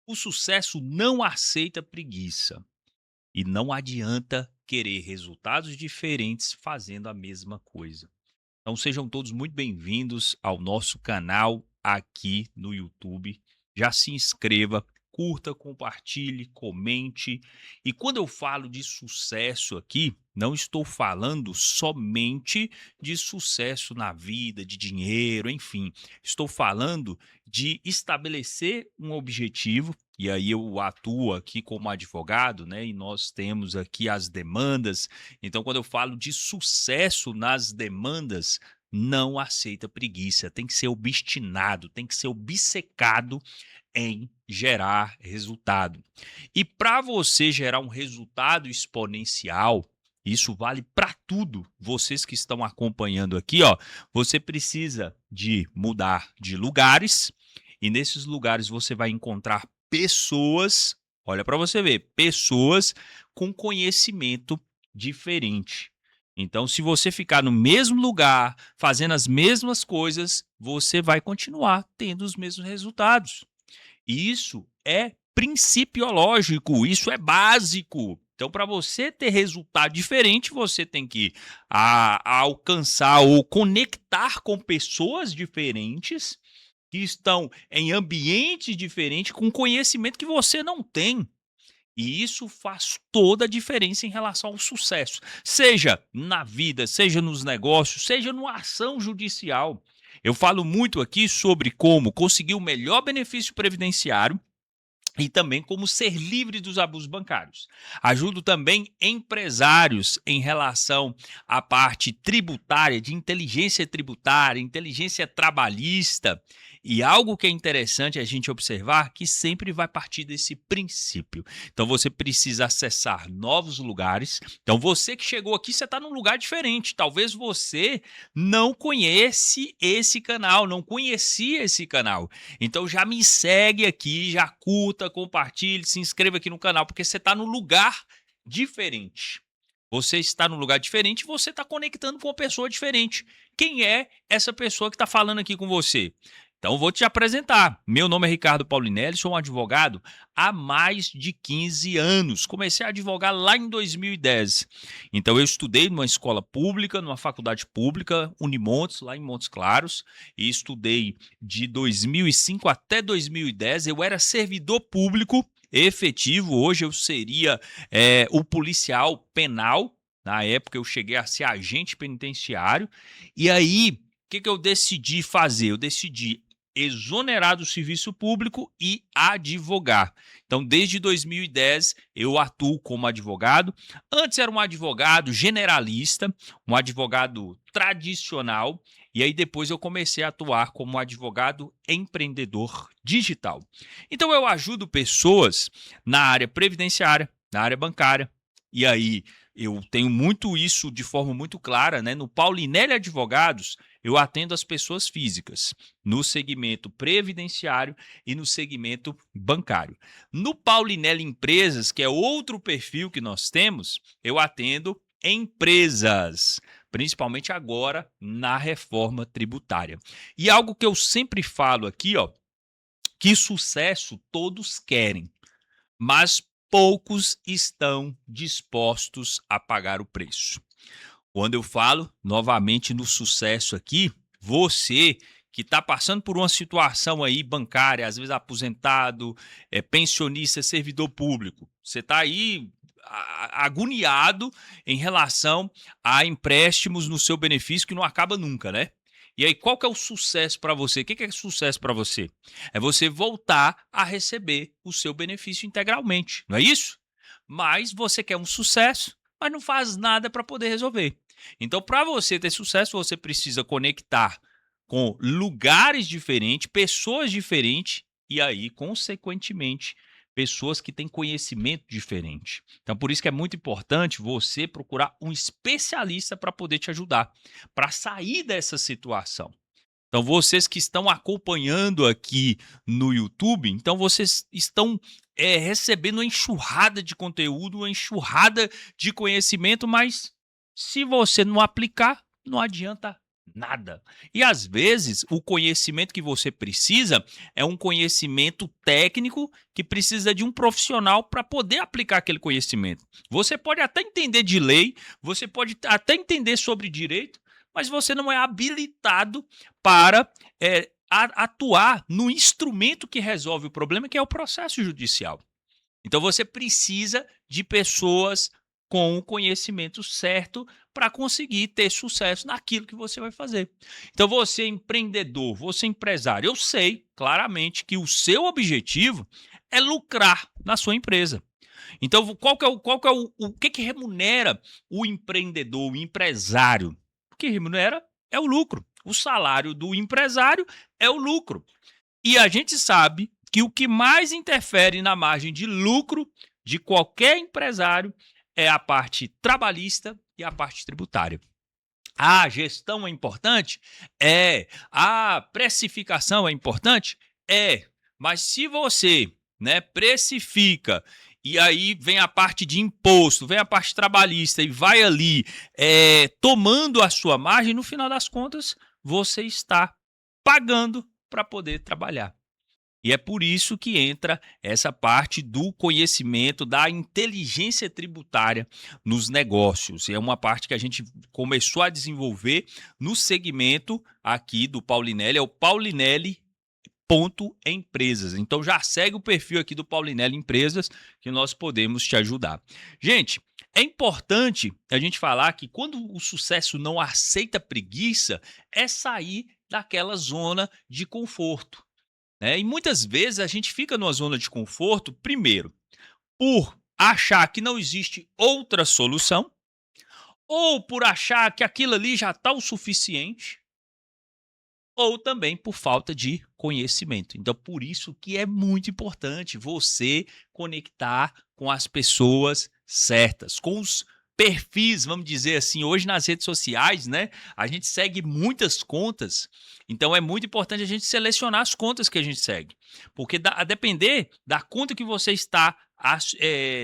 O sucesso não aceita preguiça e não adianta querer resultados diferentes fazendo a mesma coisa. Então sejam todos muito bem-vindos ao nosso canal aqui no YouTube. Já se inscreva, curta, compartilhe, comente. E quando eu falo de sucesso aqui, não estou falando somente de sucesso na vida, de dinheiro, enfim. Estou falando de estabelecer um objetivo. E aí eu atuo aqui como advogado, né? E nós temos aqui as demandas. Então, quando eu falo de sucesso nas demandas, não aceita preguiça, tem que ser obstinado, tem que ser obcecado em gerar resultado. E para você gerar um resultado exponencial, isso vale para tudo. Vocês que estão acompanhando aqui, ó, você precisa de mudar de lugares e nesses lugares você vai encontrar pessoas, olha para você ver, pessoas com conhecimento diferente. Então, se você ficar no mesmo lugar, fazendo as mesmas coisas, você vai continuar tendo os mesmos resultados. E isso é principiológico, isso é básico. Então, para você ter resultado diferente, você tem que alcançar ou conectar com pessoas diferentes que estão em ambientes diferentes, com conhecimento que você não tem. E isso faz toda a diferença em relação ao sucesso, seja na vida, seja nos negócios, seja numa ação judicial. Eu falo muito aqui sobre como conseguir o melhor benefício previdenciário e também como ser livre dos abusos bancários. Ajudo também empresários em relação à parte tributária, de inteligência tributária, inteligência trabalhista. E algo que é interessante a gente observar que sempre vai partir desse princípio. Então você precisa acessar novos lugares. Então você que chegou aqui, você está num lugar diferente. Talvez você não conhece esse canal, não conhecia esse canal. Então já me segue aqui, já curta, compartilhe, se inscreva aqui no canal, porque você está num lugar diferente. Você está num lugar diferente, você está conectando com uma pessoa diferente. Quem é essa pessoa que está falando aqui com você? Então, vou te apresentar. Meu nome é Ricardo Paulinelli, sou um advogado há mais de 15 anos. Comecei a advogar lá em 2010. Então, eu estudei numa escola pública, numa faculdade pública, Unimontes, lá em Montes Claros, e estudei de 2005 até 2010. Eu era servidor público efetivo, hoje eu seria o policial penal. Na época, eu cheguei a ser agente penitenciário. E aí, o que eu decidi fazer? Eu decidi exonerar do serviço público e advogar. Então, desde 2010, eu atuo como advogado. Antes era um advogado generalista, um advogado tradicional, e aí depois eu comecei a atuar como advogado empreendedor digital. Então, eu ajudo pessoas na área previdenciária, na área bancária, e aí eu tenho muito isso de forma muito clara, né? No Paulinelli Advogados, eu atendo as pessoas físicas no segmento previdenciário e no segmento bancário. No Paulinelli Empresas, que é outro perfil que nós temos, eu atendo empresas, principalmente agora na reforma tributária. E algo que eu sempre falo aqui, ó, que sucesso todos querem, mas poucos estão dispostos a pagar o preço. Quando eu falo novamente no sucesso aqui, você que está passando por uma situação aí bancária, às vezes aposentado, pensionista, servidor público, você está aí agoniado em relação a empréstimos no seu benefício que não acaba nunca, né? E aí, qual que é o sucesso para você? O que é sucesso para você? É você voltar a receber o seu benefício integralmente, não é isso? Mas você quer um sucesso, mas não faz nada para poder resolver. Então, para você ter sucesso, você precisa conectar com lugares diferentes, pessoas diferentes e aí, consequentemente, pessoas que têm conhecimento diferente. Então, por isso que é muito importante você procurar um especialista para poder te ajudar, para sair dessa situação. Então, vocês que estão acompanhando aqui no YouTube, então vocês estão recebendo uma enxurrada de conteúdo, uma enxurrada de conhecimento, mas se você não aplicar, não adianta Nada. E às vezes o conhecimento que você precisa é um conhecimento técnico que precisa de um profissional para poder aplicar aquele conhecimento. Você pode até entender de lei, você pode até entender sobre direito, mas você não é habilitado para atuar no instrumento que resolve o problema, que é o processo judicial. Então você precisa de pessoas com o conhecimento certo para conseguir ter sucesso naquilo que você vai fazer. Então você empreendedor, você empresário, eu sei claramente que o seu objetivo é lucrar na sua empresa. Então o que remunera o empreendedor, o empresário? O que remunera é o lucro. O salário do empresário é o lucro. E a gente sabe que o que mais interfere na margem de lucro de qualquer empresário é a parte trabalhista e a parte tributária. A gestão é importante? É. A precificação é importante? É. Mas se você, né, precifica e aí vem a parte de imposto, vem a parte trabalhista e vai ali tomando a sua margem, no final das contas, você está pagando para poder trabalhar. E é por isso que entra essa parte do conhecimento, da inteligência tributária nos negócios. É uma parte que a gente começou a desenvolver no segmento aqui do Paulinelli, é o Paulinelli.empresas. Então já segue o perfil aqui do Paulinelli Empresas que nós podemos te ajudar. Gente, é importante a gente falar que quando o sucesso não aceita preguiça, é sair daquela zona de conforto. E muitas vezes a gente fica numa zona de conforto, primeiro, por achar que não existe outra solução, ou por achar que aquilo ali já está o suficiente, ou também por falta de conhecimento. Então, por isso que é muito importante você conectar com as pessoas certas, com os perfis, vamos dizer assim, hoje nas redes sociais, né? A gente segue muitas contas, então é muito importante a gente selecionar as contas que a gente segue, porque a depender da conta que você está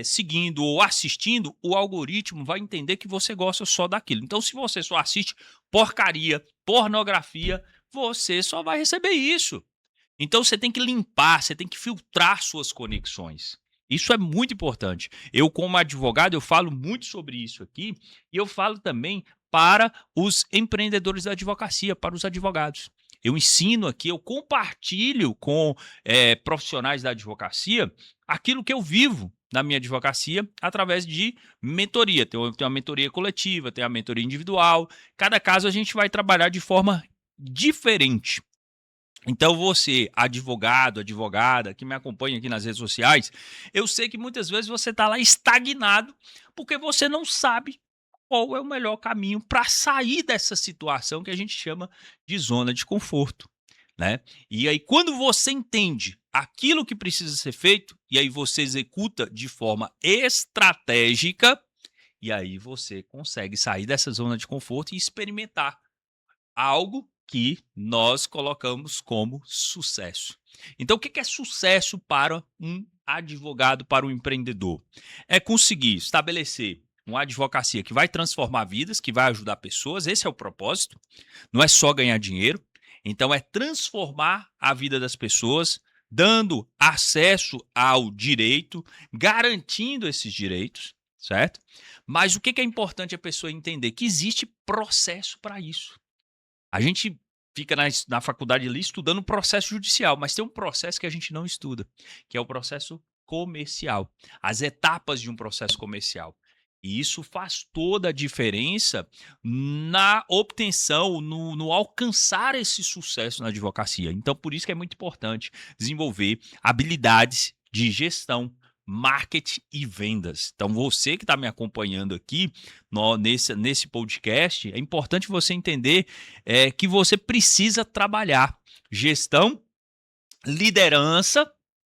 seguindo ou assistindo, o algoritmo vai entender que você gosta só daquilo. Então, se você só assiste porcaria, pornografia, você só vai receber isso. Então você tem que limpar, você tem que filtrar suas conexões. Isso é muito importante. Eu, como advogado, eu falo muito sobre isso aqui e eu falo também para os empreendedores da advocacia, para os advogados. Eu ensino aqui, eu compartilho com profissionais da advocacia aquilo que eu vivo na minha advocacia através de mentoria. Tem uma mentoria coletiva, tem a mentoria individual. Cada caso a gente vai trabalhar de forma diferente. Então você, advogado, advogada, que me acompanha aqui nas redes sociais, eu sei que muitas vezes você está lá estagnado porque você não sabe qual é o melhor caminho para sair dessa situação que a gente chama de zona de conforto, né? E aí quando você entende aquilo que precisa ser feito, e aí você executa de forma estratégica, e aí você consegue sair dessa zona de conforto e experimentar algo que nós colocamos como sucesso. Então, o que é sucesso para um advogado, para um empreendedor? É conseguir estabelecer uma advocacia que vai transformar vidas, que vai ajudar pessoas, esse é o propósito, não é só ganhar dinheiro. Então, é transformar a vida das pessoas, dando acesso ao direito, garantindo esses direitos, certo? Mas o que é importante a pessoa entender? Que existe processo para isso. A gente fica na faculdade ali estudando o processo judicial, mas tem um processo que a gente não estuda, que é o processo comercial, as etapas de um processo comercial. E isso faz toda a diferença na obtenção, no alcançar esse sucesso na advocacia. Então, por isso que é muito importante desenvolver habilidades de gestão, marketing e vendas. Então, você que está me acompanhando aqui nesse podcast, é importante você entender que você precisa trabalhar gestão, liderança,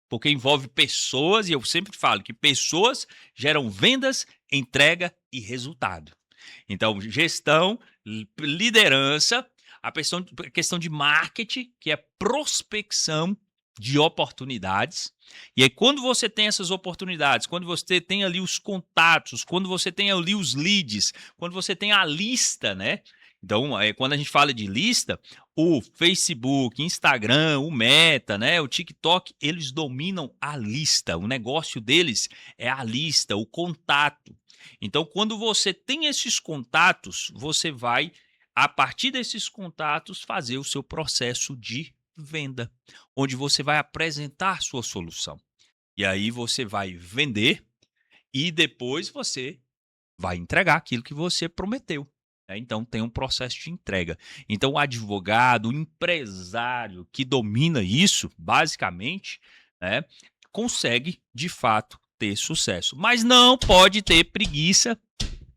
porque envolve pessoas, e eu sempre falo que pessoas geram vendas, entrega e resultado. Então, gestão, liderança, a questão de marketing, que é prospecção de oportunidades. E aí, quando você tem essas oportunidades, quando você tem ali os contatos, quando você tem ali os leads, quando você tem a lista, né? Então, quando a gente fala de lista, o Facebook, Instagram, o Meta, né, o TikTok, eles dominam a lista. O negócio deles é a lista, o contato. Então, quando você tem esses contatos, você vai, a partir desses contatos, fazer o seu processo de venda, onde você vai apresentar sua solução. E aí você vai vender e depois você vai entregar aquilo que você prometeu, né. Então tem um processo de entrega. Então o advogado, o empresário que domina isso, basicamente, né, consegue de fato ter sucesso, mas não pode ter preguiça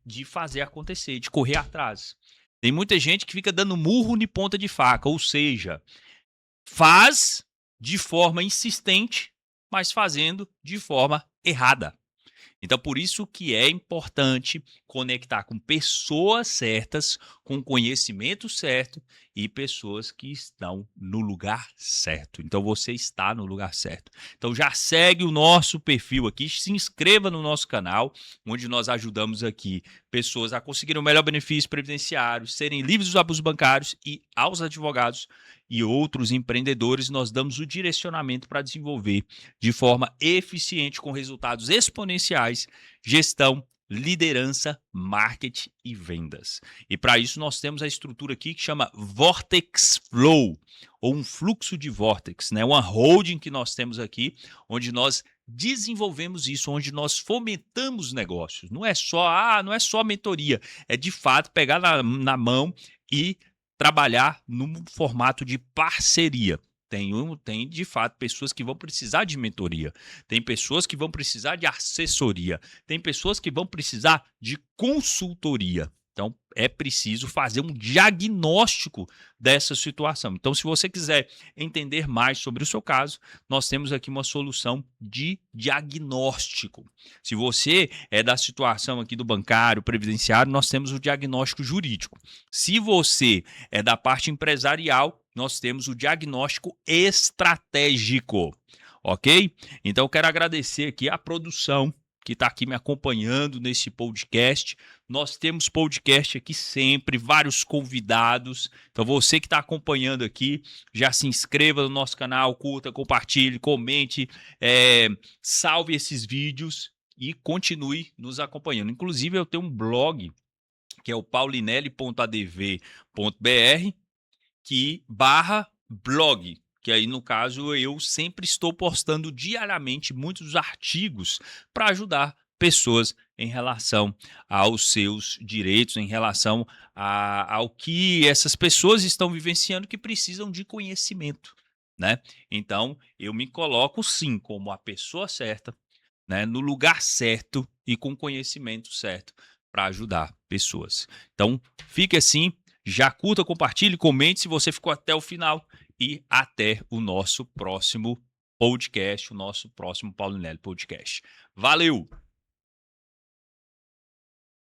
de fazer acontecer, de correr atrás. Tem muita gente que fica dando murro em ponta de faca, ou seja, faz de forma insistente, mas fazendo de forma errada. Então, por isso que é importante conectar com pessoas certas, com conhecimento certo e pessoas que estão no lugar certo. Então, você está no lugar certo. Então, já segue o nosso perfil aqui, se inscreva no nosso canal, onde nós ajudamos aqui pessoas a conseguirem o melhor benefício previdenciário, serem livres dos abusos bancários e aos advogados e outros empreendedores, nós damos o direcionamento para desenvolver de forma eficiente, com resultados exponenciais, gestão, liderança, marketing e vendas. E para isso nós temos a estrutura aqui que chama Vortex Flow, ou um fluxo de Vortex, né? Uma holding que nós temos aqui, onde nós desenvolvemos isso, onde nós fomentamos negócios. Não é só mentoria, é de fato pegar na mão e trabalhar no formato de parceria. Tem de fato pessoas que vão precisar de mentoria, tem pessoas que vão precisar de assessoria, tem pessoas que vão precisar de consultoria. Então, é preciso fazer um diagnóstico dessa situação. Então, se você quiser entender mais sobre o seu caso, nós temos aqui uma solução de diagnóstico. Se você é da situação aqui do bancário, previdenciário, nós temos o diagnóstico jurídico. Se você é da parte empresarial, nós temos o diagnóstico estratégico, ok? Então, eu quero agradecer aqui a produção que está aqui me acompanhando nesse podcast. Nós temos podcast aqui sempre, vários convidados. Então, você que está acompanhando aqui, já se inscreva no nosso canal, curta, compartilhe, comente, salve esses vídeos e continue nos acompanhando. Inclusive, eu tenho um blog, que é o paulinelli.adv.br, que /blog, que aí no caso eu sempre estou postando diariamente muitos artigos para ajudar pessoas em relação aos seus direitos, em relação ao que essas pessoas estão vivenciando que precisam de conhecimento, né? Então eu me coloco sim como a pessoa certa, né, no lugar certo e com conhecimento certo para ajudar pessoas. Então, fique assim, já curta, compartilhe, comente se você ficou até o final e até o nosso próximo podcast, o nosso próximo Paulo Nelly Podcast. Valeu!